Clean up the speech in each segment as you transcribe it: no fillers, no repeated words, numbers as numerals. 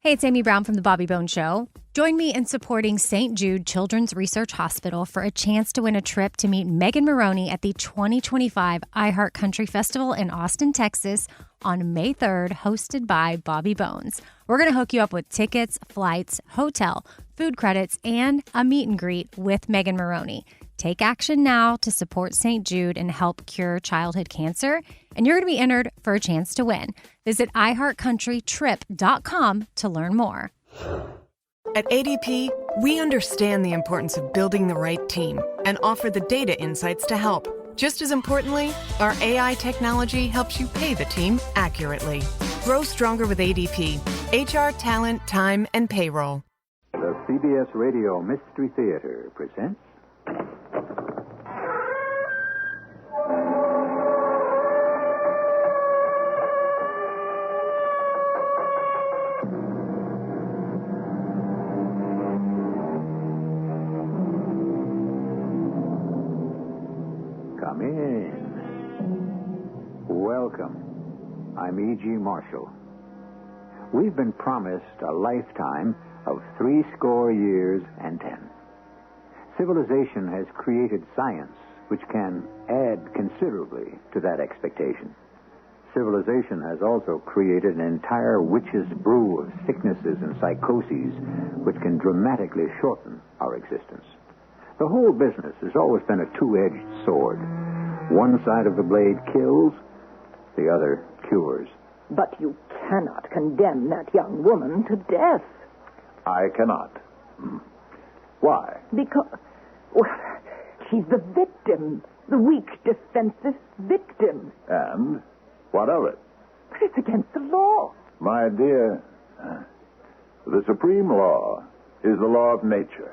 Hey, it's Amy Brown from the Bobby Bone Show. Join me in supporting St. Jude Children's Research Hospital for a chance to win a trip to meet Megan Maroney at the 2025 iHeart Country Festival in Austin, Texas on May 3rd, hosted by Bobby Bones. We're going to hook you up with tickets, flights, hotel, food credits, and a meet and greet with Megan Maroney. Take action now to support St. Jude and help cure childhood cancer, and you're going to be entered for a chance to win. Visit iHeartCountryTrip.com to learn more. At ADP, we understand the importance of building the right team and offer the data insights to help. Just as importantly, our AI technology helps you pay the team accurately. Grow stronger with ADP. HR, talent, time, and payroll. The CBS Radio Mystery Theater presents... Come in. Welcome. I'm E.G. Marshall. We've been promised a lifetime of 80 years and 10. Civilization has created science which can add considerably to that expectation. Civilization has also created an entire witch's brew of sicknesses and psychoses which can dramatically shorten our existence. The whole business has always been a two-edged sword. One side of the blade kills, the other cures. But you cannot condemn that young woman to death. I cannot. Why? Because, well, she's the victim. The weak, defenseless victim. And what of it? But it's against the law. My dear, the supreme law is the law of nature.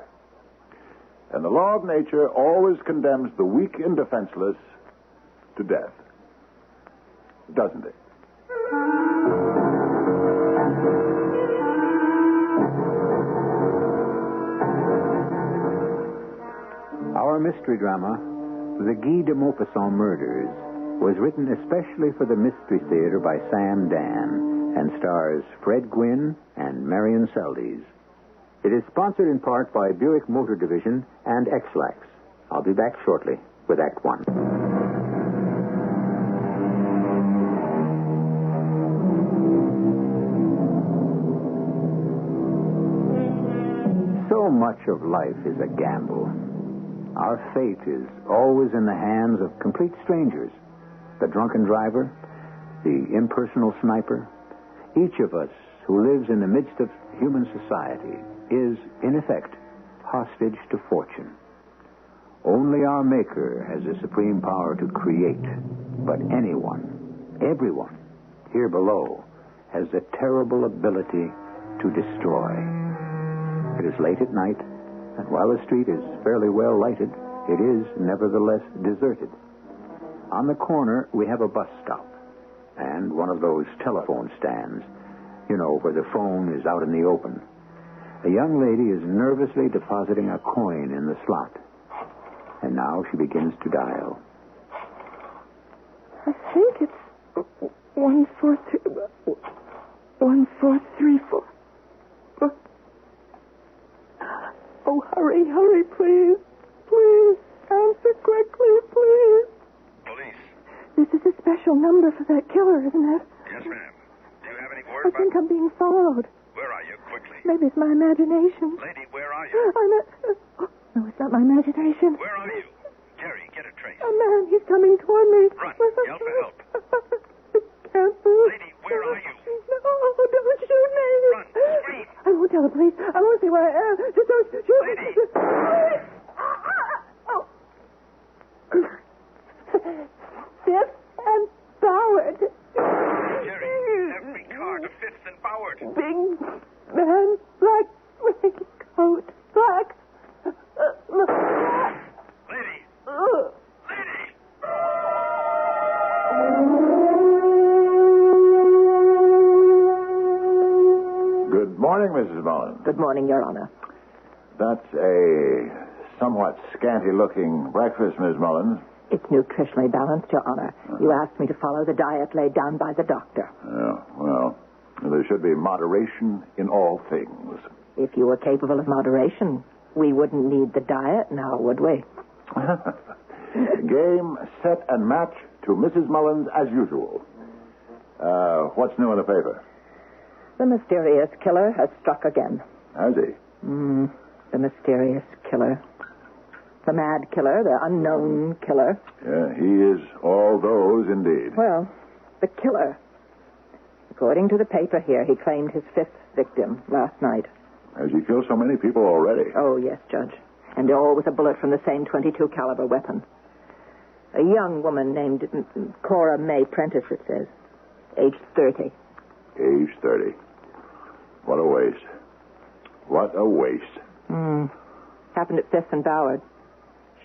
And the law of nature always condemns the weak and defenseless to death. Doesn't it? Our mystery drama, The Guy de Maupassant Murders, was written especially for the Mystery Theater by Sam Dan and stars Fred Gwynne and Marion Seldes. It is sponsored in part by Buick Motor Division and X-Lax. I'll be back shortly with Act One. So much of life is a gamble. Our fate is always in the hands of complete strangers. The drunken driver, the impersonal sniper. Each of us who lives in the midst of human society is, in effect, hostage to fortune. Only our Maker has the supreme power to create, but anyone, everyone, here below, has the terrible ability to destroy. It is late at night, and while the street is fairly well lighted, it is nevertheless deserted. On the corner, we have a bus stop, and one of those telephone stands, you know, where the phone is out in the open. A young lady is nervously depositing a coin in the slot. And now she begins to dial. I think it's 1434. Oh, hurry, please. Please, answer quickly, please. Police. This is a special number for that killer, isn't it? Yes, ma'am. Do you have any word I about... think I'm being followed. Where are you? Quickly. Maybe it's my imagination. Lady, where are you? No, it's not my imagination. Where are you? Jerry, get a trace. A man, he's coming toward me. Run. Yell for help. Can't move. Lady, where are you? No, don't shoot me. Run. Scream. I won't tell the police. I won't say where I am. Just don't shoot me. Lady. Oh. Fifth and Boward. Jerry, every car to Fifth and Boward. Big man, black raincoat, black. Lady. Lady. Good morning, Mrs. Mullins. Good morning, Your Honor. That's a somewhat scanty-looking breakfast, Miss Mullins. It's nutritionally balanced, Your Honor. You asked me to follow the diet laid down by the doctor. Oh, well, There should be moderation in all things. If you were capable of moderation, we wouldn't need the diet now, would we? Game, set, and match to Mrs. Mullins as usual. What's new in the paper? The mysterious killer has struck again. Has he? The mysterious killer. The mad killer, the unknown killer. Yeah, he is all those indeed. Well, the killer. According to the paper here, he claimed his 5th victim last night. Has he killed so many people already? Oh, yes, Judge. And all with a bullet from the same .22 caliber weapon. A young woman named Cora May Prentice, it says. Age 30. Age 30. What a waste. What a waste. Happened at 5th and Ballard.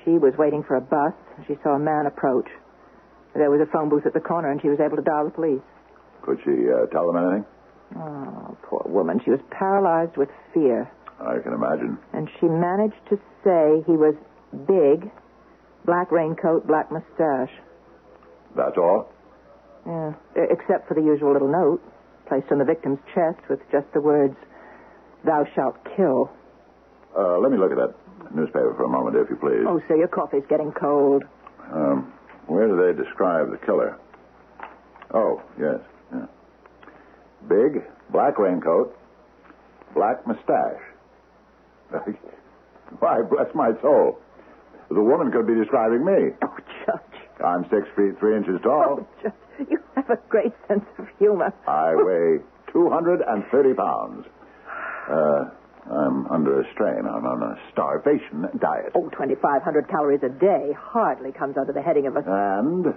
She was waiting for a bus. She saw a man approach. There was a phone booth at the corner, and she was able to dial the police. Could she tell them anything? Oh, poor woman. She was paralyzed with fear. I can imagine. And she managed to say he was big, black raincoat, black mustache. That's all? Yeah, except for the usual little note placed on the victim's chest with just the words, "Thou shalt kill." Let me look at that newspaper for a moment, if you please. Oh, sir, your coffee's getting cold. Where do they describe the killer? Oh, yes. Yeah. Big, black raincoat, black mustache. Why, bless my soul. The woman could be describing me. Oh, Judge. I'm 6 feet 3 inches tall. Oh, Judge, you have a great sense of humor. I weigh 230 pounds. I'm under a strain. I'm on a starvation diet. Oh, 2,500 calories a day hardly comes under the heading of a... And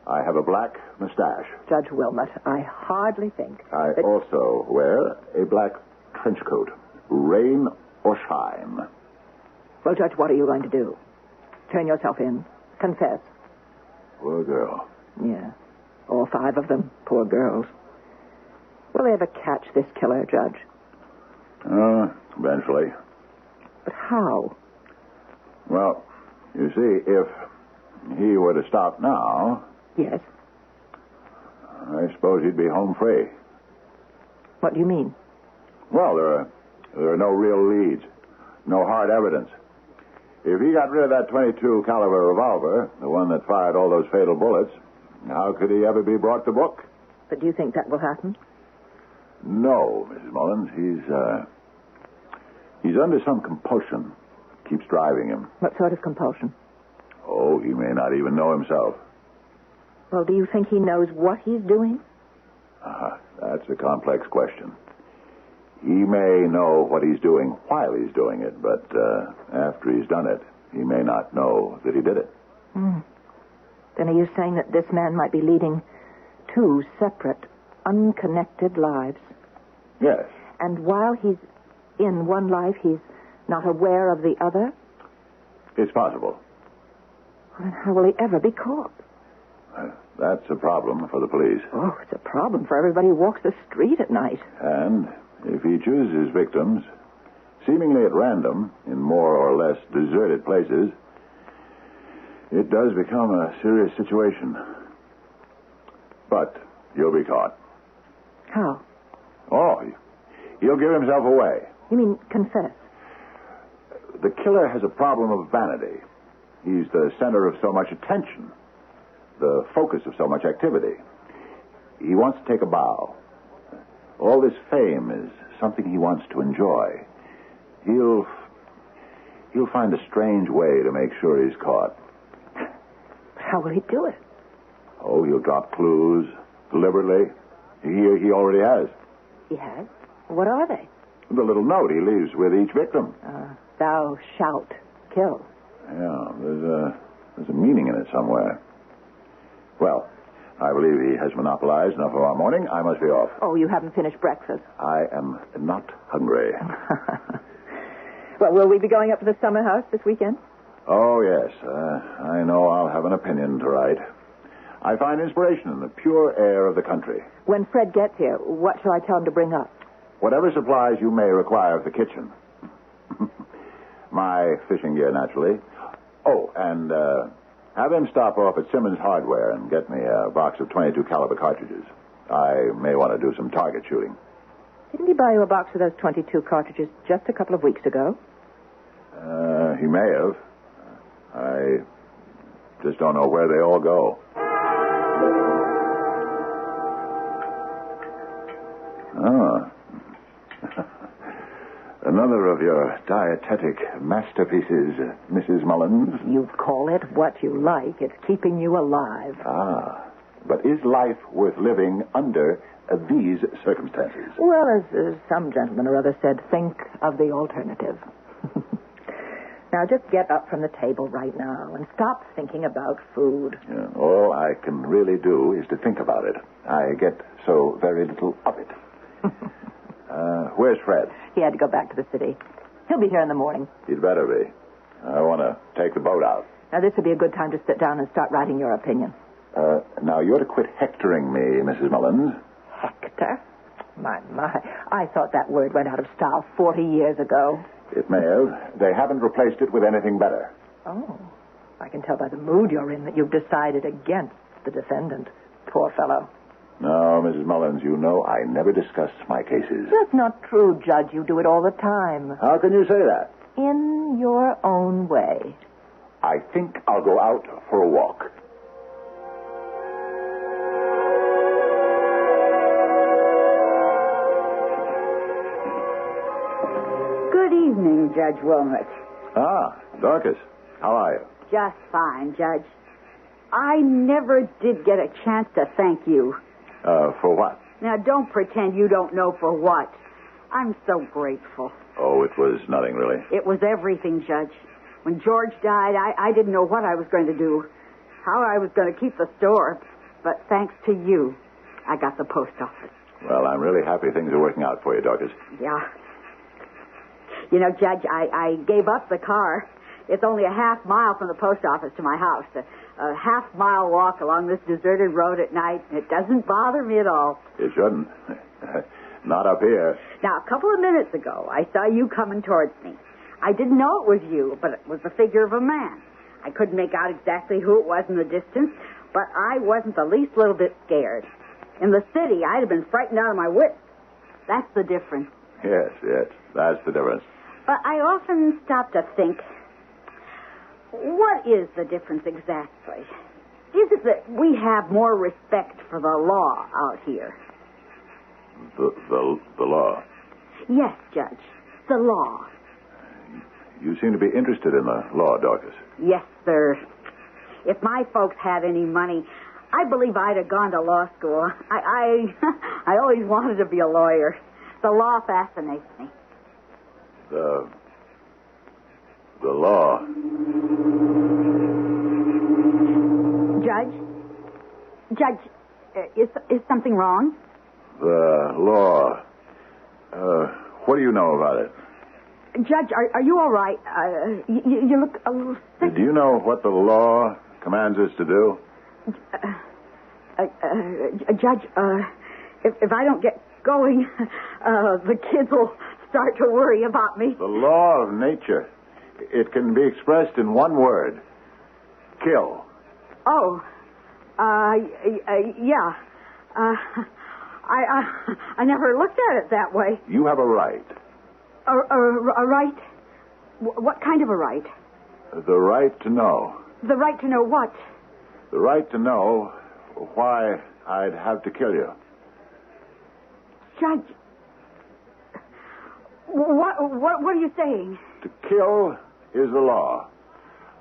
I have a black mustache. Judge Wilmot, I hardly think I that... also wear a black trench coat, rain or shine. Well, Judge, what are you going to do? Turn yourself in? Confess? Poor girl. Yeah. All 5 of them. Poor girls. Will they ever catch this killer, Judge? Eventually. But how? Well, you see, if he were to stop now... Yes? I suppose he'd be home free. What do you mean? Well, there are no real leads. No hard evidence. If he got rid of that .22 caliber revolver, the one that fired all those fatal bullets, how could he ever be brought to book? But do you think that will happen? No, Mrs. Mullins. He's under some compulsion. Keeps driving him. What sort of compulsion? Oh, he may not even know himself. Well, do you think he knows what he's doing? That's a complex question. He may know what he's doing while he's doing it, but after he's done it, he may not know that he did it. Then are you saying that this man might be leading 2 separate, unconnected lives? Yes. And while he's in one life, he's not aware of the other? It's possible. Well, then how will he ever be caught? That's a problem for the police. Oh, it's a problem for everybody who walks the street at night. And if he chooses victims, seemingly at random, in more or less deserted places, it does become a serious situation. But he'll be caught. How? Oh, he'll give himself away. You mean confess? The killer has a problem of vanity. He's the center of so much attention, the focus of so much activity. He wants to take a bow. All this fame is something he wants to enjoy. He'll find a strange way to make sure he's caught. How will he do it? Oh, he'll drop clues deliberately. He already has. He has? What are they? The little note he leaves with each victim. Thou shalt kill. Yeah, there's a meaning in it somewhere. Well, I believe he has monopolized enough of our morning. I must be off. Oh, you haven't finished breakfast. I am not hungry. Well, will we be going up to the summer house this weekend? Oh, yes. I know I'll have an opinion to write. I find inspiration in the pure air of the country. When Fred gets here, what shall I tell him to bring up? Whatever supplies you may require for the kitchen. My fishing gear, naturally. Oh, and have him stop off at Simmons Hardware and get me a box of .22 caliber cartridges. I may want to do some target shooting. Didn't he buy you a box of those 22 cartridges just a couple of weeks ago? He may have. I just don't know where they all go. Ah. Another of your dietetic masterpieces, Mrs. Mullins. You call it what you like. It's keeping you alive. Ah. But is life worth living under these circumstances? Well, as some gentleman or other said, think of the alternative. Now, just get up from the table right now and stop thinking about food. Yeah, all I can really do is to think about it. I get so very little of it. Where's Fred? He had to go back to the city. He'll be here in the morning. He'd better be. I want to take the boat out. Now, this would be a good time to sit down and start writing your opinion. Now, you're to quit hectoring me, Mrs. Mullins. Hector? My. I thought that word went out of style 40 years ago. It may have. They haven't replaced it with anything better. Oh. I can tell by the mood you're in that you've decided against the defendant. Poor fellow. No, Mrs. Mullins, you know I never discuss my cases. That's not true, Judge. You do it all the time. How can you say that? In your own way. I think I'll go out for a walk. Good evening, Judge Wilmot. Ah, Dorcas. How are you? Just fine, Judge. I never did get a chance to thank you. For what? Now, don't pretend you don't know for what. I'm so grateful. Oh, it was nothing, really. It was everything, Judge. When George died, I didn't know what I was going to do, how I was going to keep the store. But thanks to you, I got the post office. Well, I'm really happy things are working out for you, Dorcas. Yeah. You know, Judge, I gave up the car. It's only a half-mile from the post office to my house. A half-mile walk along this deserted road at night. It doesn't bother me at all. It shouldn't. Not up here. Now, a couple of minutes ago, I saw you coming towards me. I didn't know it was you, but it was the figure of a man. I couldn't make out exactly who it was in the distance, but I wasn't the least little bit scared. In the city, I'd have been frightened out of my wits. That's the difference. Yes, that's the difference. But I often stop to think, what is the difference exactly? Is it that we have more respect for the law out here? The law? Yes, Judge. The law. You seem to be interested in the law, Dorcas. Yes, sir. If my folks had any money, I believe I'd have gone to law school. I always wanted to be a lawyer. The law fascinates me. The law. Judge, is something wrong? The law. What do you know about it? Judge, are you all right? You look a little sick. Do you know what the law commands us to do? Judge, if I don't get going, the kids will start to worry about me. The law of nature. It can be expressed in one word. Kill. Oh. Yeah. I never looked at it that way. You have a right. A right? What kind of a right? The right to know. The right to know what? The right to know why I'd have to kill you. Judge, what are you saying? To kill is the law.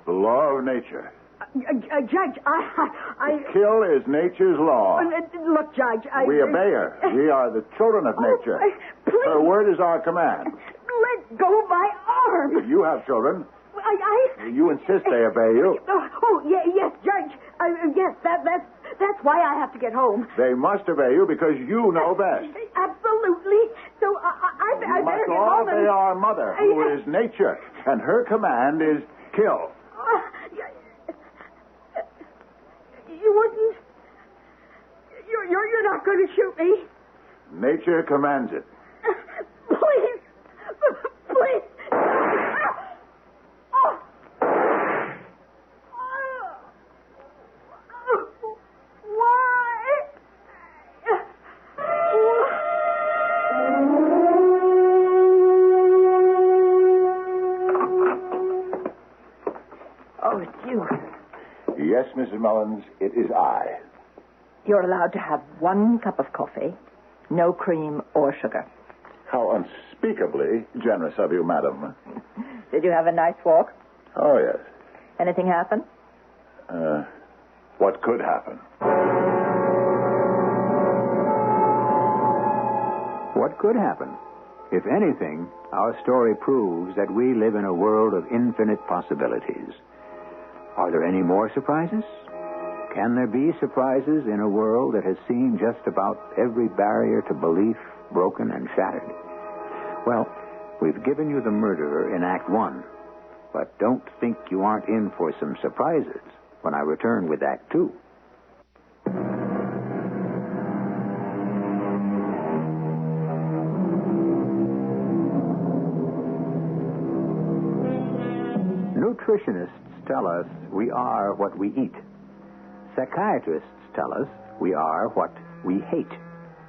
The law of nature. Judge, To kill is nature's law. Look, Judge, We obey her. We are the children of nature. Please. Her word is our command. Let go of my arm. You have children. I You insist they obey you. Oh, yes, Judge. Yes, that's why I have to get home. They must obey you because you know best. Absolutely. So I You better must get all home. obey our mother, who is nature, and her command is kill. You wouldn't. You're not going to shoot me. Nature commands it. Please. Please. Why? Yes, Mrs. Mullins, it is I. You're allowed to have 1 cup of coffee, no cream or sugar. How unspeakably generous of you, madam. Did you have a nice walk? Oh, yes. Anything happen? What could happen? What could happen? If anything, our story proves that we live in a world of infinite possibilities. Are there any more surprises? Can there be surprises in a world that has seen just about every barrier to belief broken and shattered? Well, we've given you the murderer in Act 1, but don't think you aren't in for some surprises when I return with Act 2. Nutritionists tell us we are what we eat. Psychiatrists tell us we are what we hate.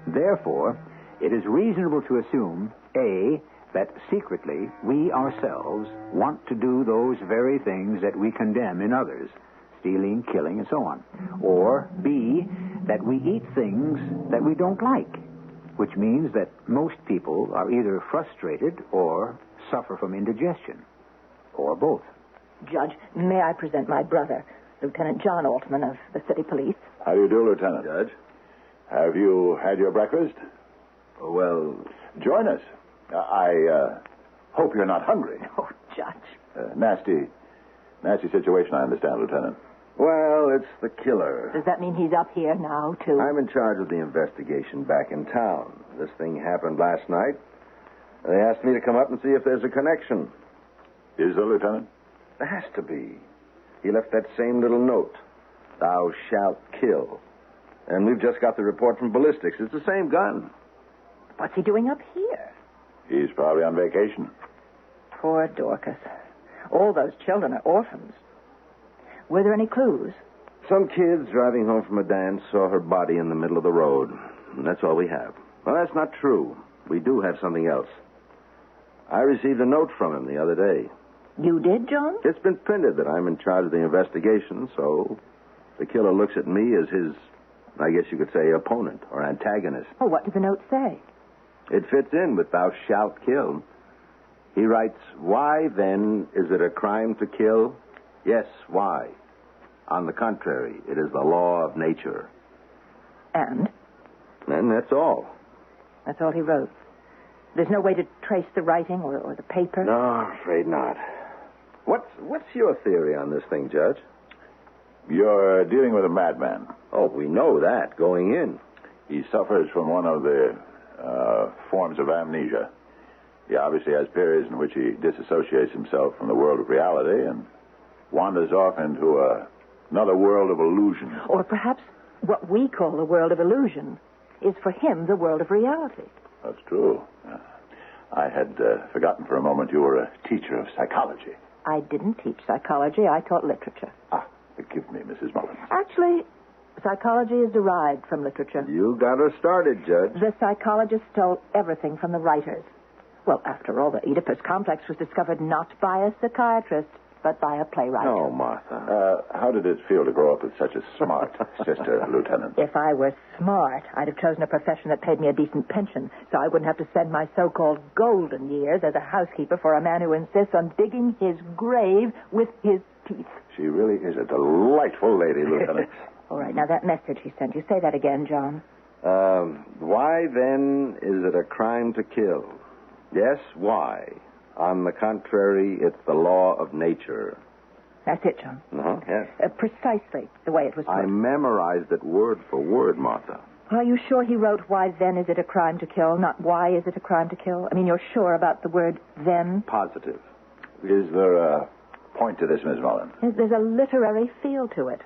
Therefore, it is reasonable to assume, A, that secretly we ourselves want to do those very things that we condemn in others, stealing, killing, and so on. Or, B, that we eat things that we don't like, which means that most people are either frustrated or suffer from indigestion, or both. Judge, may I present my brother, Lieutenant John Altman of the City Police? How do you do, Lieutenant? Judge? Have you had your breakfast? Well, Join us. I hope you're not hungry. Oh, Judge. Nasty situation, I understand, Lieutenant. well, it's the killer. Does that mean he's up here now, too? I'm in charge of the investigation back in town. This thing happened last night. They asked me to come up and see if there's a connection. Is there, Lieutenant? There has to be. He left that same little note. Thou shalt kill. And we've just got the report from ballistics. It's the same gun. What's he doing up here? He's probably on vacation. Poor Dorcas. All those children are orphans. Were there any clues? Some kids driving home from a dance saw her body in the middle of the road. And that's all we have. Well, that's not true. We do have something else. I received a note from him the other day. You did, John? It's been printed that I'm in charge of the investigation, so the killer looks at me as his, I guess you could say, opponent or antagonist. Oh, what did the note say? It fits in with thou shalt kill. He writes, why, then, is it a crime to kill? Yes, why? On the contrary, it is the law of nature. And? And that's all. That's all he wrote. There's no way to trace the writing or the paper? No, I'm afraid not. What's your theory on this thing, Judge? You're dealing with a madman. Oh, we know that going in. He suffers from one of the forms of amnesia. He obviously has periods in which he disassociates himself from the world of reality and wanders off into another world of illusion. Or perhaps what we call the world of illusion is for him the world of reality. That's true. I had forgotten for a moment you were a teacher of psychology. I didn't teach psychology. I taught literature. Forgive me, Mrs. Mullins. Actually, psychology is derived from literature. You got her started, Judge. The psychologists stole everything from the writers. Well, after all, the Oedipus complex was discovered not by a psychiatrist, but by a playwright. Oh, Martha. How did it feel to grow up with such a smart sister, Lieutenant? If I were smart, I'd have chosen a profession that paid me a decent pension, so I wouldn't have to spend my so-called golden years as a housekeeper for a man who insists on digging his grave with his teeth. She really is a delightful lady, Lieutenant. All right, now that message he sent you, say that again, John. Why, then, is it a crime to kill? Yes, why? On the contrary, it's the law of nature. That's it, John. Uh-huh, yes. Precisely the way it was put. I memorized it word for word, Martha. Are you sure he wrote, why then is it a crime to kill, not why is it a crime to kill? I mean, you're sure about the word then? Positive. Is there a point to this, Miss Mullins? There's a literary feel to it.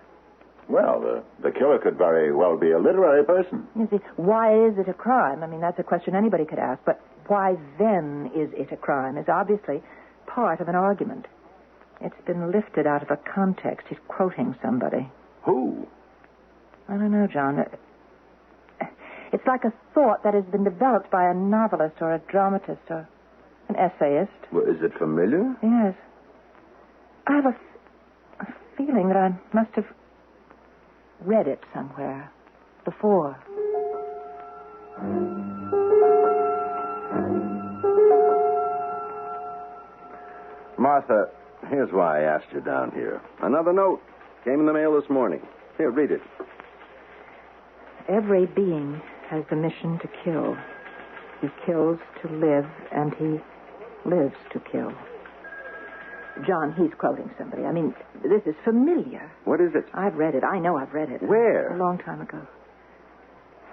Well, the killer could very well be a literary person. You see, why is it a crime? I mean, that's a question anybody could ask, but why then is it a crime is obviously part of an argument. It's been lifted out of a context. He's quoting somebody. Who? I don't know, John. It's like a thought that has been developed by a novelist or a dramatist or an essayist. Well, is it familiar? Yes. I have a feeling that I must have read it somewhere before. Martha, here's why I asked you down here. Another note came in the mail this morning. Here, read it. Every being has the mission to kill. He kills to live, and he lives to kill. John, he's quoting somebody. I mean, this is familiar. What is it? I've read it. I know I've read it. Where? A long time ago.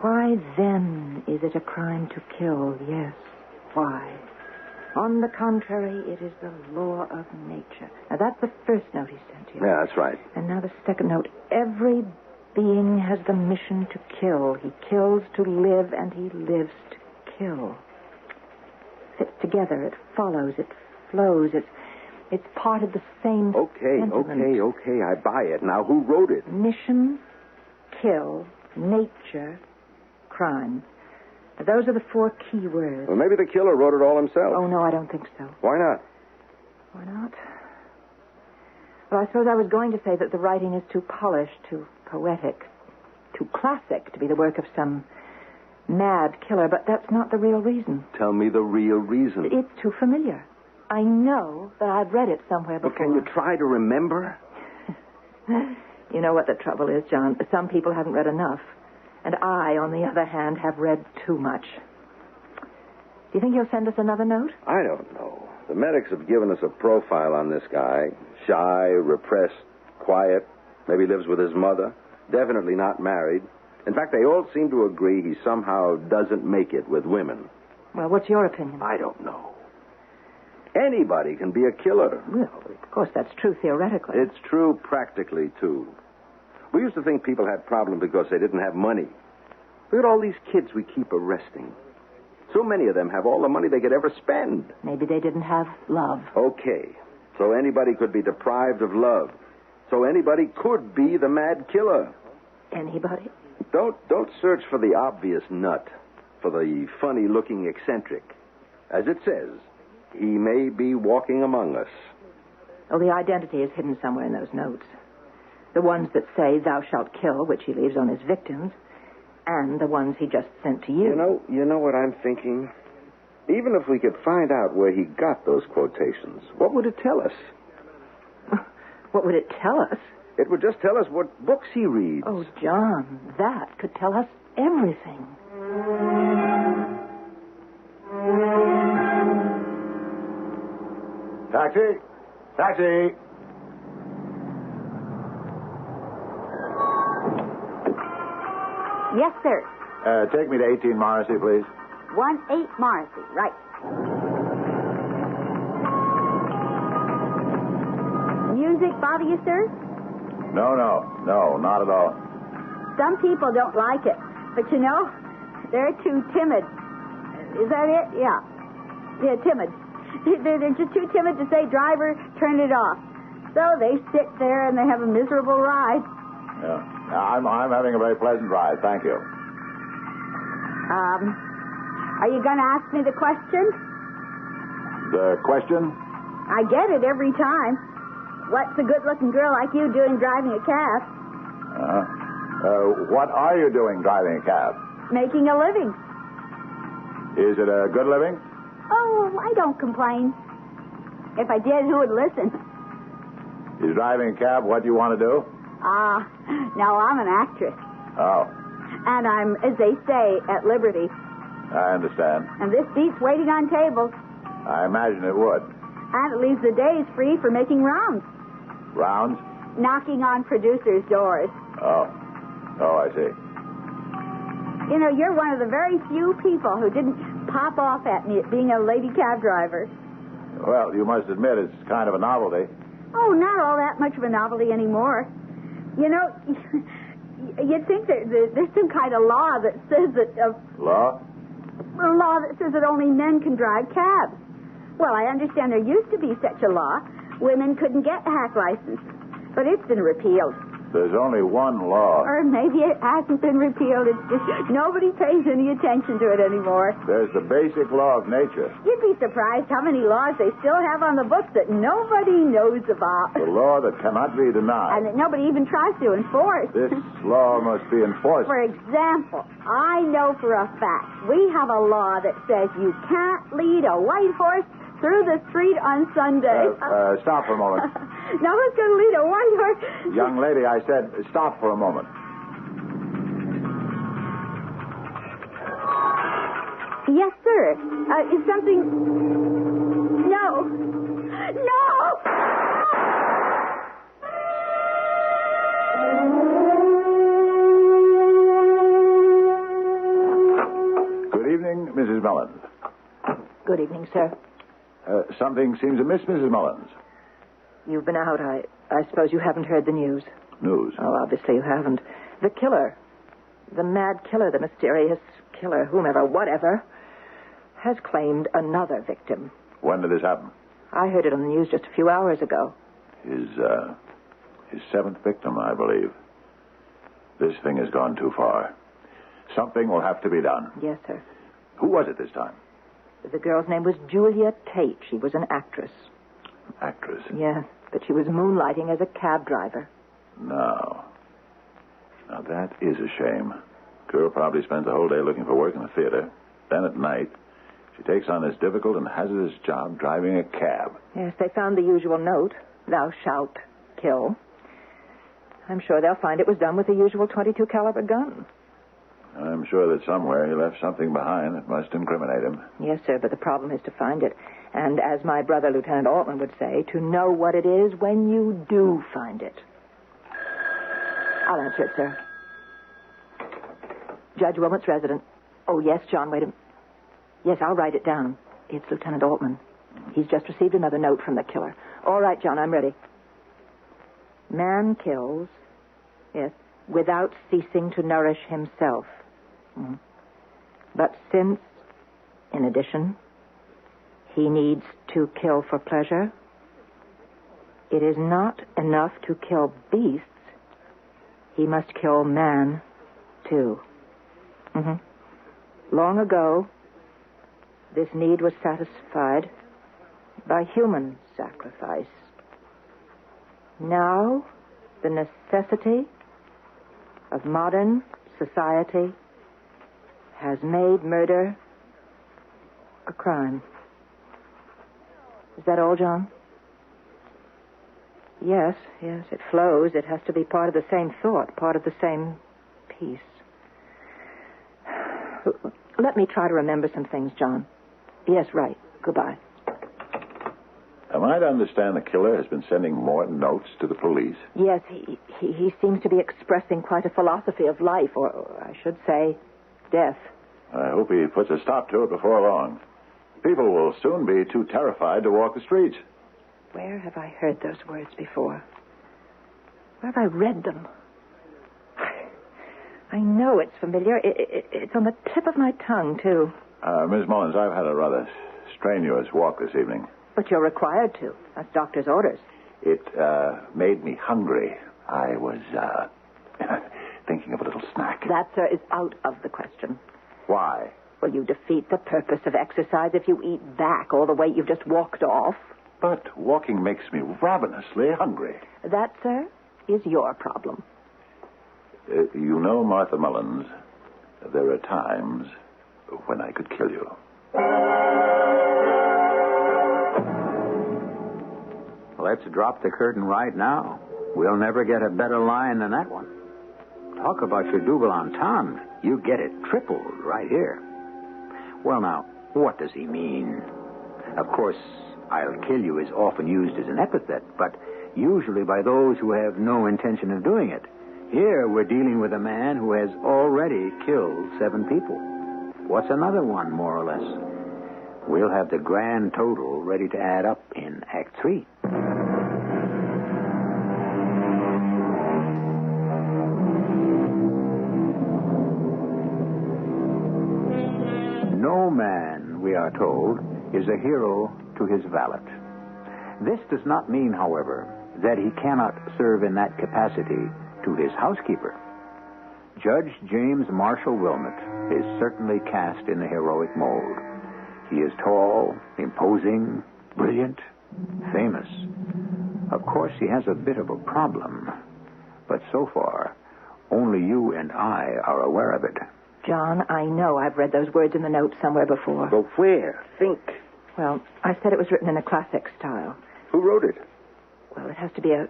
Why then is it a crime to kill? Yes. Why? On the contrary, it is the law of nature. Now, that's the first note he sent you. Yeah, that's right. And now the second note. Every being has the mission to kill. He kills to live, and he lives to kill. Fits together. It follows. It flows. It's part of the same sentiment. Okay. I buy it. Now, who wrote it? Mission, kill, nature, crime. Those are the 4 key words. Well, maybe the killer wrote it all himself. Oh, no, I don't think so. Why not? Why not? Well, I suppose I was going to say that the writing is too polished, too poetic, too classic to be the work of some mad killer, but that's not the real reason. Tell me the real reason. It's too familiar. I know that I've read it somewhere before. Well, can you try to remember? You know what the trouble is, John? Some people haven't read enough. And I, on the other hand, have read too much. Do you think he'll send us another note? I don't know. The medics have given us a profile on this guy. Shy, repressed, quiet. Maybe lives with his mother. Definitely not married. In fact, they all seem to agree he somehow doesn't make it with women. Well, what's your opinion? I don't know. Anybody can be a killer. Well, of course, that's true theoretically. It's true practically, too. We used to think people had problems because they didn't have money. Look at all these kids we keep arresting. So many of them have all the money they could ever spend. Maybe they didn't have love. Okay. So anybody could be deprived of love. So anybody could be the mad killer. Anybody? Don't search for the obvious nut, for the funny-looking eccentric. As it says, he may be walking among us. Oh, the identity is hidden somewhere in those notes. The ones that say, thou shalt kill, which he leaves on his victims, and the ones he just sent to you. You know what I'm thinking? Even if we could find out where he got those quotations, what would it tell us? What would it tell us? It would just tell us what books he reads. Oh, John, that could tell us everything. Taxi! Taxi! Yes, sir. Take me to 18 Morrissey, please. 18 Morrissey, right. Music bother you, sir? No, not at all. Some people don't like it, but you know, they're too timid. Is that it? Yeah. Yeah, timid. They're just too timid to say, driver, turn it off. So they sit there and they have a miserable ride. Yeah. I'm having a very pleasant ride, thank you. Are you going to ask me the question? The question? I get it every time. What's a good-looking girl like you doing driving a cab? What are you doing driving a cab? Making a living. Is it a good living? Oh, I don't complain. If I did, who would listen? Is driving a cab what you want to do? Now I'm an actress. Oh. And I'm, as they say, at liberty. I understand. And this beats waiting on tables. I imagine it would. And it leaves the days free for making rounds. Rounds? Knocking on producers' doors. Oh, I see. You know, you're one of the very few people who didn't pop off at me at being a lady cab driver. Well, you must admit it's kind of a novelty. Oh, not all that much of a novelty anymore. You know, you'd think that there's some kind of law that says that... Law? A law that says that only men can drive cabs. Well, I understand there used to be such a law. Women couldn't get hack licenses. But it's been repealed. There's only one law. Or maybe it hasn't been repealed. It's just nobody pays any attention to it anymore. There's the basic law of nature. You'd be surprised how many laws they still have on the books that nobody knows about. The law that cannot be denied. And that nobody even tries to enforce. This law must be enforced. For example, I know for a fact we have a law that says you can't lead a white horse through the street on Sunday. Stop for a moment. Now who's going to lead a white horse? Young lady, I said stop for a moment. Yes, sir. Is something... No. No! Good evening, Mrs. Mullins. Good evening, sir. Something seems amiss, Mrs. Mullins. You've been out. I suppose you haven't heard the news. News? Oh, obviously you haven't. The killer, the mad killer, the mysterious killer, whomever, whatever, has claimed another victim. When did this happen? I heard it on the news just a few hours ago. His seventh victim, I believe. This thing has gone too far. Something will have to be done. Yes, sir. Who was it this time? The girl's name was Julia Tate. She was an actress. Actress? Yes, but she was moonlighting as a cab driver. No. Now, that is a shame. Girl probably spends the whole day looking for work in the theater. Then at night, she takes on this difficult and hazardous job driving a cab. Yes, they found the usual note, "Thou shalt kill." I'm sure they'll find it was done with the usual .22 caliber gun. I'm sure that somewhere he left something behind that must incriminate him. Yes, sir, but the problem is to find it. And as my brother, Lieutenant Altman, would say, to know what it is when you do find it. I'll answer it, sir. Judge Wilmot's resident. Oh, yes, John, wait a minute. Yes, I'll write it down. It's Lieutenant Altman. He's just received another note from the killer. All right, John, I'm ready. Man kills, yes, without ceasing to nourish himself. But since, in addition, he needs to kill for pleasure, it is not enough to kill beasts. He must kill man, too. Long ago, this need was satisfied by human sacrifice. Now, the necessity of modern society has made murder a crime. Is that all, John? Yes, it flows. It has to be part of the same thought, part of the same piece. Let me try to remember some things, John. Yes, right. Goodbye. Am I to understand the killer has been sending more notes to the police? Yes, he seems to be expressing quite a philosophy of life, or I should say, death. I hope he puts a stop to it before long. People will soon be too terrified to walk the streets. Where have I heard those words before? Where have I read them? I know it's familiar. It's on the tip of my tongue, too. Miss Mullins, I've had a rather strenuous walk this evening. But you're required to. That's doctor's orders. It made me hungry. I was thinking of a little snack. That, sir, is out of the question. Why? Well, you defeat the purpose of exercise if you eat back all the weight you've just walked off. But walking makes me ravenously hungry. That, sir, is your problem. You know, Martha Mullins, there are times when I could kill you. Let's drop the curtain right now. We'll never get a better line than that one. Talk about your double entendre. You get it tripled right here. Well, now, what does he mean? Of course, I'll kill you is often used as an epithet, but usually by those who have no intention of doing it. Here, we're dealing with a man who has already killed 7 people. What's another one, more or less? We'll have the grand total ready to add up in Act 3. No man, we are told, is a hero to his valet. This does not mean, however, that he cannot serve in that capacity to his housekeeper. Judge James Marshall Wilmot is certainly cast in the heroic mold. He is tall, imposing, brilliant, famous. Of course, he has a bit of a problem. But so far, only you and I are aware of it. John, I know I've read those words in the note somewhere before. But where? Think. Well, I said it was written in a classic style. Who wrote it? Well, it has to be a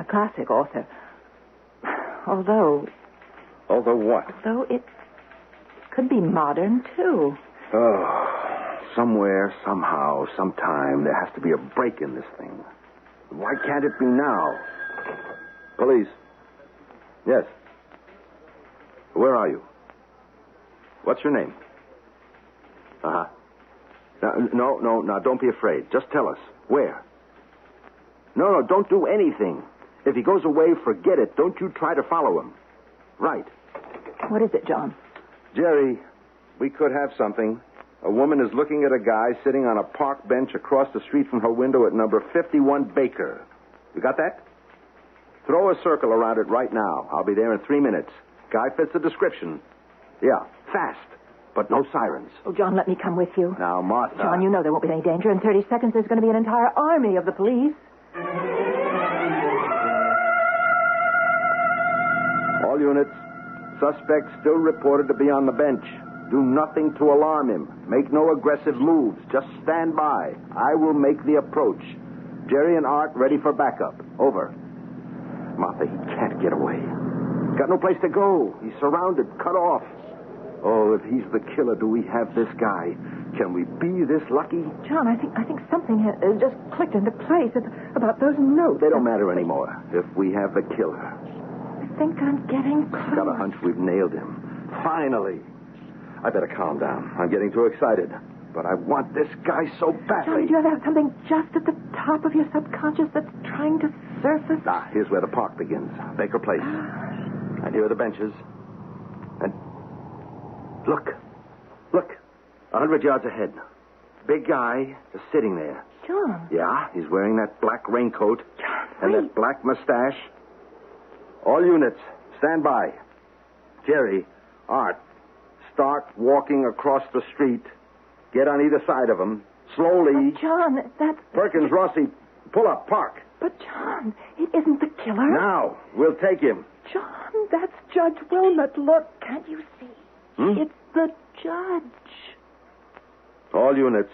classic author. Although what? Although it could be modern, too. Oh, somewhere, somehow, sometime, there has to be a break in this thing. Why can't it be now? Police. Yes. Where are you? What's your name? Uh-huh. No, don't be afraid. Just tell us. Where? No, don't do anything. If he goes away, forget it. Don't you try to follow him. Right. What is it, John? Jerry, we could have something. A woman is looking at a guy sitting on a park bench across the street from her window at number 51 Baker. You got that? Throw a circle around it right now. I'll be there in 3 minutes. Guy fits the description. Yeah, fast, but no sirens. Oh, John, let me come with you. Now, Martha. John, you know there won't be any danger. In 30 seconds, there's going to be an entire army of the police. All units. Suspect still reported to be on the bench. Do nothing to alarm him. Make no aggressive moves. Just stand by. I will make the approach. Jerry and Art ready for backup. Over. Martha, he can't get away. Got no place to go. He's surrounded, cut off. Oh, if he's the killer, do we have this guy? Can we be this lucky? John, I think something has just clicked into place about those notes. They don't matter anymore. If we have the killer. I think I'm getting close. Got a hunch we've nailed him. Finally. I better calm down. I'm getting too excited. But I want this guy so badly. John, do you ever have something just at the top of your subconscious that's trying to surface? Here's where the park begins. Baker Place. And here are the benches. And look. 100 yards ahead. Big guy just sitting there. John. Yeah, he's wearing that black raincoat. John, and wait. that black mustache. All units, stand by. Jerry, Art, start walking across the street. Get on either side of him. Slowly. But John, that's... Perkins, Rossi, pull up, park. But, John, it isn't the killer. Now, we'll take him. John, that's Judge Wilmot. Look, can't you see? It's the judge. All units.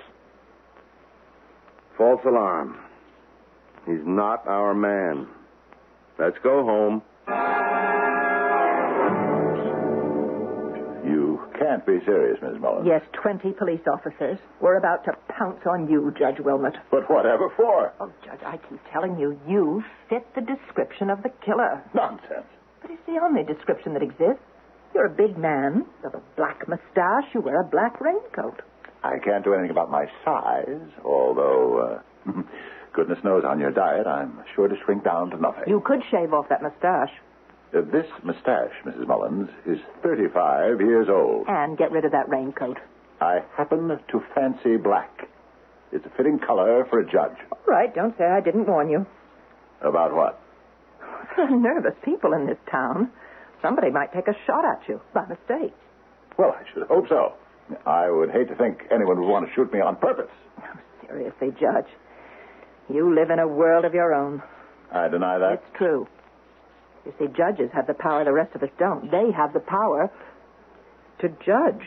False alarm. He's not our man. Let's go home. You can't be serious, Miss Mullins. Yes, 20 police officers. We're about to pounce on you, Judge Wilmot. But whatever for? Oh, Judge, I keep telling you, you fit the description of the killer. Nonsense. But it's the only description that exists. You're a big man. You have a black mustache. You wear a black raincoat. I can't do anything about my size, although, goodness knows on your diet, I'm sure to shrink down to nothing. You could shave off that mustache. This mustache, Mrs. Mullins, is 35 years old. And get rid of that raincoat. I happen to fancy black. It's a fitting color for a judge. All right, don't say I didn't warn you. About what? There are nervous people in this town. Somebody might take a shot at you by mistake. Well, I should hope so. I would hate to think anyone would want to shoot me on purpose. Oh, seriously, Judge. You live in a world of your own. I deny that. It's true. You see, judges have the power the rest of us don't. They have the power to judge.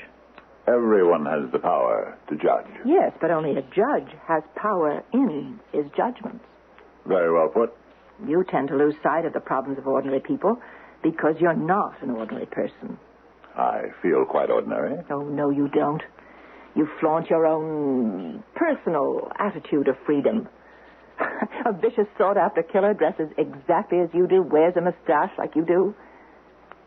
Everyone has the power to judge. Yes, but only a judge has power in his judgments. Very well put. You tend to lose sight of the problems of ordinary people because you're not an ordinary person. I feel quite ordinary. Oh, no, you don't. You flaunt your own personal attitude of freedom. A vicious, sought-after killer dresses exactly as you do, wears a mustache like you do.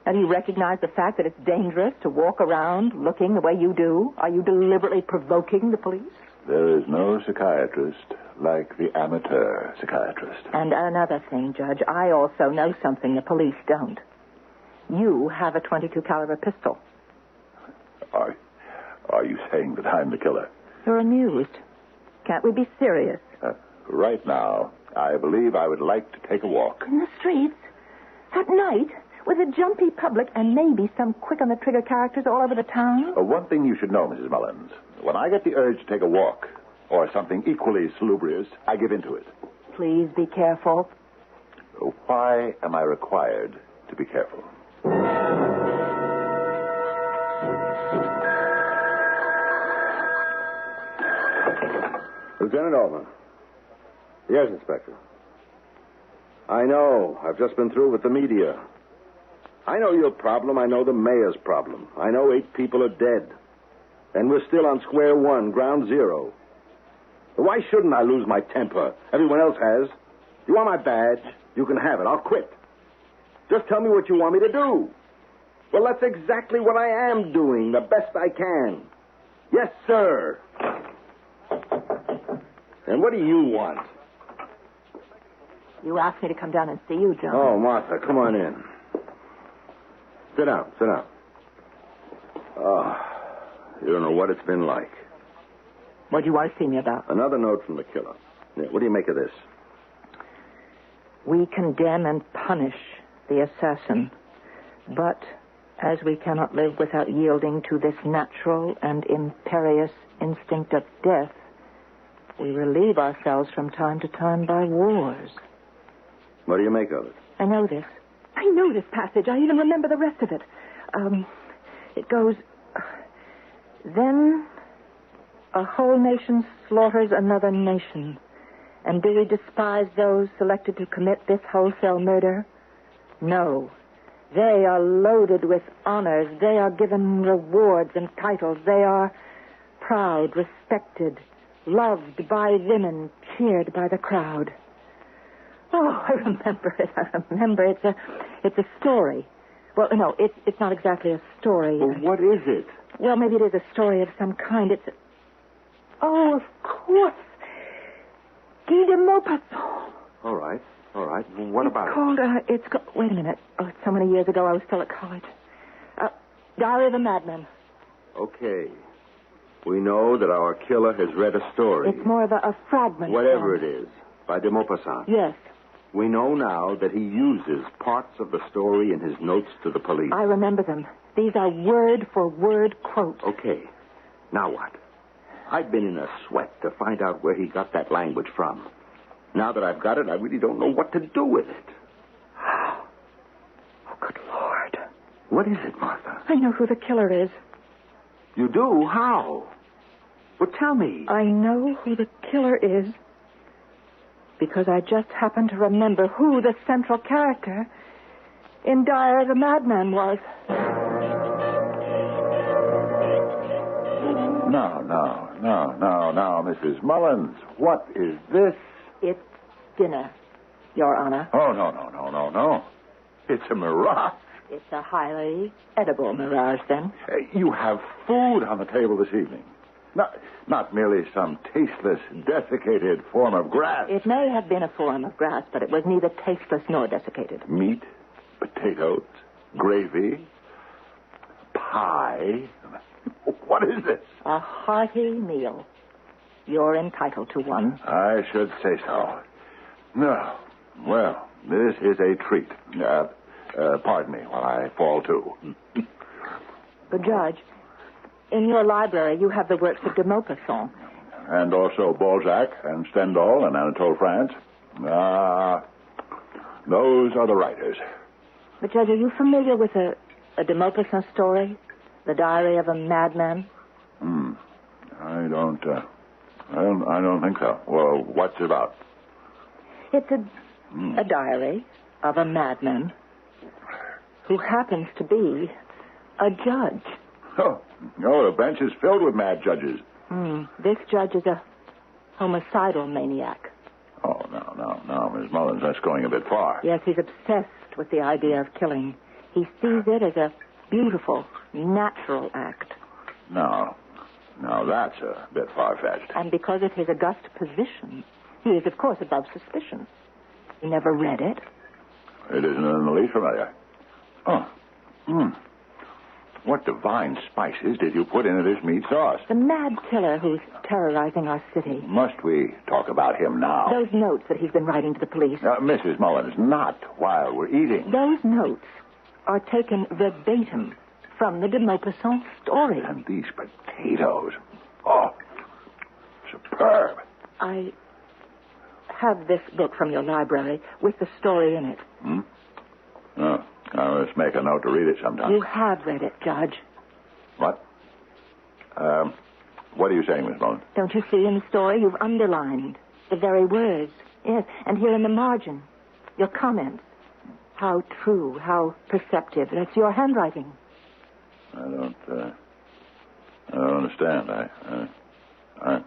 And you recognize the fact that it's dangerous to walk around looking the way you do. Are you deliberately provoking the police? There is no psychiatrist like the amateur psychiatrist. And another thing, Judge, I also know something the police don't. You have a .22 caliber pistol. Are you saying that I'm the killer? You're amused. Can't we be serious? Right now, I believe I would like to take a walk. In the streets? At night, with a jumpy public and maybe some quick-on-the-trigger characters all over the town? One thing you should know, Mrs. Mullins. When I get the urge to take a walk, or something equally salubrious, I give in to it. Please be careful. Why am I required to be careful? Lieutenant Altman. Yes, Inspector. I know. I've just been through with the media. I know your problem. I know the mayor's problem. I know 8 people are dead. And we're still on square one, ground zero. Why shouldn't I lose my temper? Everyone else has. You want my badge? You can have it. I'll quit. Just tell me what you want me to do. Well, that's exactly what I am doing, the best I can. Yes, sir. And what do you want? You asked me to come down and see you, John. Oh, Martha, come on in. Sit down. Oh, you don't know what it's been like. What do you want to see me about? Another note from the killer. Yeah, what do you make of this? We condemn and punish the assassin. But as we cannot live without yielding to this natural and imperious instinct of death, we relieve ourselves from time to time by wars. What do you make of it? I know this. I know this passage. I even remember the rest of it. It goes, then a whole nation slaughters another nation. And do we despise those selected to commit this wholesale murder? No. They are loaded with honors. They are given rewards and titles. They are proud, respected, loved by women, cheered by the crowd. Oh, I remember it. It's a story. Well, no, it's not exactly a story. Well, what is it? Well, maybe it is a story of some kind. Oh, of course. Guy de Maupassant. All right. Well, what about it? Wait a minute. Oh, it's so many years ago. I was still at college. Diary of a Madman. Okay. We know that our killer has read a story. It's more of a fragment. Whatever it is, by de Maupassant. Yes. We know now that he uses parts of the story in his notes to the police. I remember them. These are word-for-word quotes. Okay. Now what? I've been in a sweat to find out where he got that language from. Now that I've got it, I really don't know what to do with it. Oh, good Lord. What is it, Martha? I know who the killer is. You do? How? Well, tell me. I know who the killer is because I just happen to remember who the central character in Diary of a Madman was. Now, Mrs. Mullins, what is this? It's dinner, Your Honor. Oh, no. It's a mirage. It's a highly edible mirage, then. You have food on the table this evening. Not merely some tasteless, desiccated form of grass. It may have been a form of grass, but it was neither tasteless nor desiccated. Meat, potatoes, gravy, pie. What is this? A hearty meal. You're entitled to one. I should say so. No. Well, this is a treat. Pardon me while I fall to. But, Judge, in your library you have the works of de Maupassant. And also Balzac and Stendhal and Anatole France. Those are the writers. But, Judge, are you familiar with a de Maupassant story? The Diary of a Madman? I don't think so. Well, what's it about? It's a diary of a madman who happens to be a judge. Oh, the bench is filled with mad judges. This judge is a homicidal maniac. Oh, no, Miss Mullins, that's going a bit far. Yes, he's obsessed with the idea of killing. He sees it as a beautiful, natural act. No, that's a bit far-fetched. And because of his august position, he is, of course, above suspicion. He never read it. It isn't in the least familiar. Oh. What divine spices did you put into this meat sauce? The mad killer who's terrorizing our city. Must we talk about him now? Those notes that he's been writing to the police. Mrs. Mullins, not while we're eating. Those notes are taken verbatim from the de Maupassant story. And these potatoes. Oh, superb. I have this book from your library with the story in it. Oh, let's make a note to read it sometime. You have read it, Judge. What? What are you saying, Miss Mullins? Don't you see in the story you've underlined the very words? Yes, and here in the margin, your comments. How true, how perceptive. That's your handwriting. I don't understand. I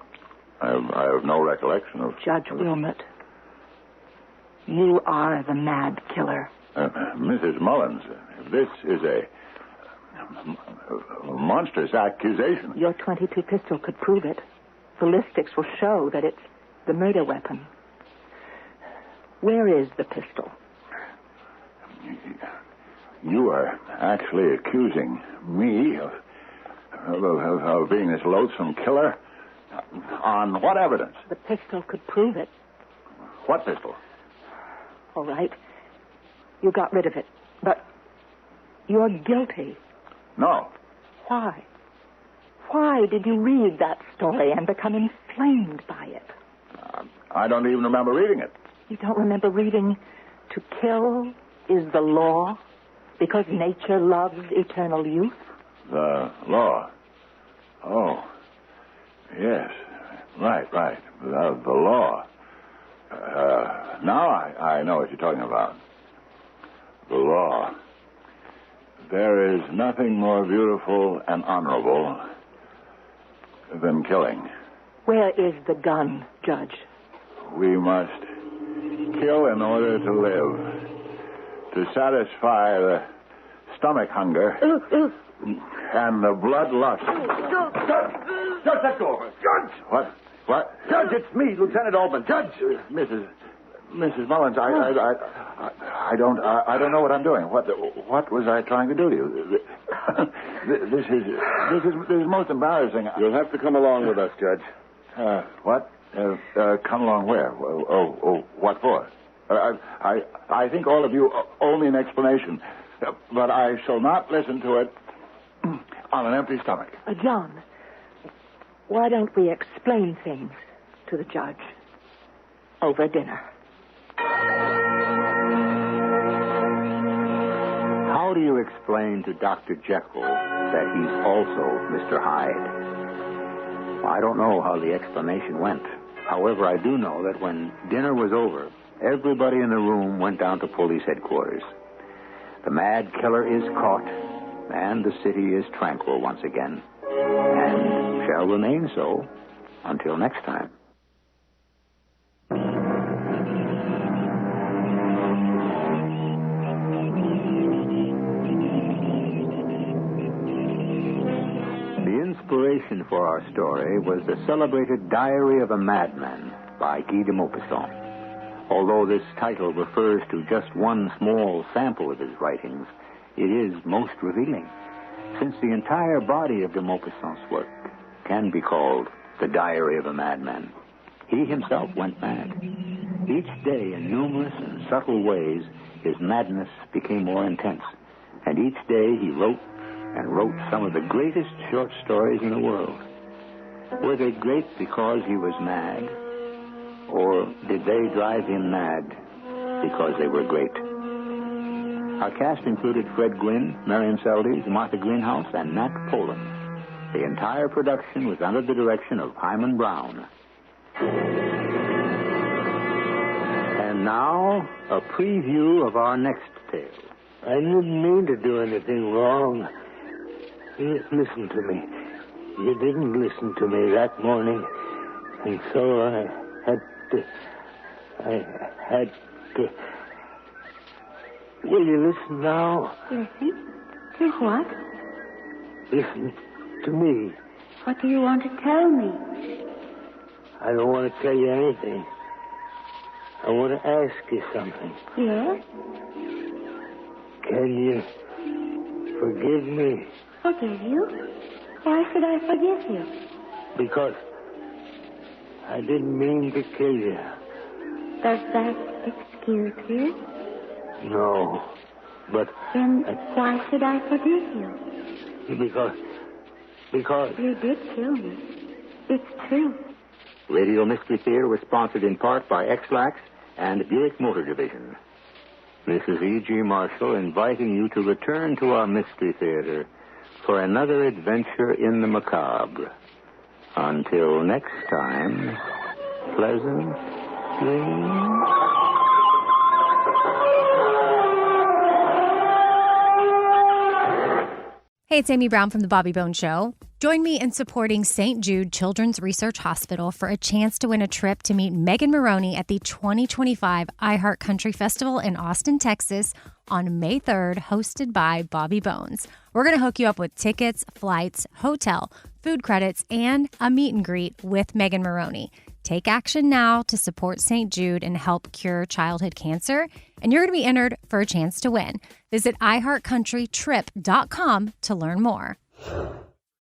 have no recollection of... Judge Wilmot, you are the mad killer. Mrs. Mullins, this is a monstrous accusation. Your .22 pistol could prove it. Ballistics will show that it's the murder weapon. Where is the pistol? You are actually accusing me of being this loathsome killer? On what evidence? The pistol could prove it. What pistol? All right. You got rid of it. But you're guilty. No. Why? Why did you read that story and become inflamed by it? I don't even remember reading it. You don't remember reading "To kill is the law because nature loves eternal youth"? The law? Oh, yes. Right. The law. Now I know what you're talking about. The law. There is nothing more beautiful and honorable than killing. Where is the gun, Judge? We must kill in order to live. To satisfy the stomach hunger and the bloodlust. Judge, let go of her. Judge! What? Judge, it's me, Lieutenant Altman. Judge! Mrs. Mullins, I don't know what I'm doing. What was I trying to do to you? This is most embarrassing. You'll have to come along with us, Judge. What? Come along where? Oh, what for? I think all of you owe me an explanation, but I shall not listen to it on an empty stomach. John, why don't we explain things to the judge over dinner? How do you explain to Dr. Jekyll that he's also Mr. Hyde? Well, I don't know how the explanation went. However, I do know that when dinner was over, everybody in the room went down to police headquarters. The mad killer is caught, and the city is tranquil once again, and shall remain so until next time. The inspiration for our story was the celebrated Diary of a Madman by Guy de Maupassant. Although this title refers to just one small sample of his writings, it is most revealing, since the entire body of de Maupassant's work can be called the Diary of a Madman. He himself went mad. Each day, in numerous and subtle ways, his madness became more intense, and each day he wrote and wrote some of the greatest short stories in the world. Were they great because he was mad? Or did they drive him mad because they were great? Our cast included Fred Gwynne, Marion Seldes, Martha Greenhouse, and Nat Poland. The entire production was under the direction of Hyman Brown. And now, a preview of our next tale. I didn't mean to do anything wrong. Listen to me. You didn't listen to me that morning, and so I had to... Will you listen now? Listen? To what? Listen to me. What do you want to tell me? I don't want to tell you anything. I want to ask you something. Yes? Can you forgive me Forgive you? Why should I forgive you? Because I didn't mean to kill you. Does that excuse you? No, but... Then why should I forgive you? Because... You did kill me. It's true. Radio Mystery Theater was sponsored in part by X-Lax and Buick Motor Division. This is E.G. Marshall inviting you to return to our Mystery Theater for another adventure in the macabre. Until next time, pleasant dreams. Hey, it's Amy Brown from The Bobby Bones Show. Join me in supporting St. Jude Children's Research Hospital for a chance to win a trip to meet Megan Maroney at the 2025 iHeart Country Festival in Austin, Texas on May 3rd, hosted by Bobby Bones. We're going to hook you up with tickets, flights, hotel, food credits, and a meet and greet with Megan Maroney. Take action now to support St. Jude and help cure childhood cancer, and you're going to be entered for a chance to win. Visit iHeartCountryTrip.com to learn more.